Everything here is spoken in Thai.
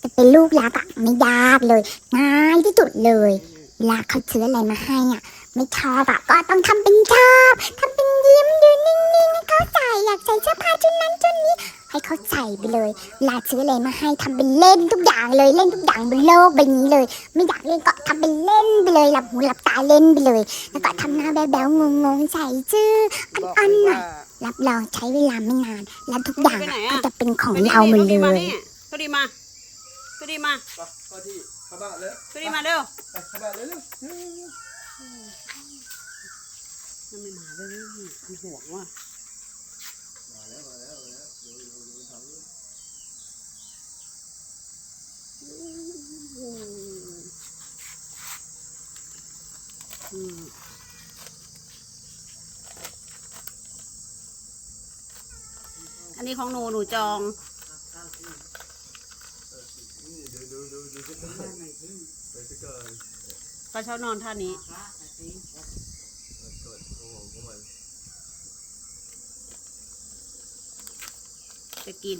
จะเป็นลูกรักอะไม่ยากเลยง่ายที่สุดเลยเวลาเขาซื้ออะไรมาให้อ่ะไม่ชอบอะก็ต้องทำเป็นชอบทำเป็นยิ้มยืนนิ่งๆให้เขาใส่อยากใส่เสื้อผ้าชุดนั้นชุดนี้ให้เขาใส่ไปเลยเวลาซื้ออะไรมาให้ทำเป็นเล่นทุกอย่างเลยเล่นทุกอย่างบนโลกใบนี้เลยไม่อยากเล่นก็ทำเป็นเล่นไปเลยหลับหูหลับตาเล่นไปเลยแล้วก็ทำหน้าแบ๊วๆงงๆใส่ชื่ออันๆหน่อยรับรองใช้เวลาไม่นานแล้วทุกอย่างก็จะเป็นของเราหมดเลย ก็ดีมาก็ดีมาเข้าที่เข้าบ้านเลยก็ดีมาเร็วเข้าบ้านเลยเร็วยังไม่มาเลยมันห่วงว่ะมาแล้วดูทำอันนี้ของหนูจองก็ชอบนอนท่านี้จะกิน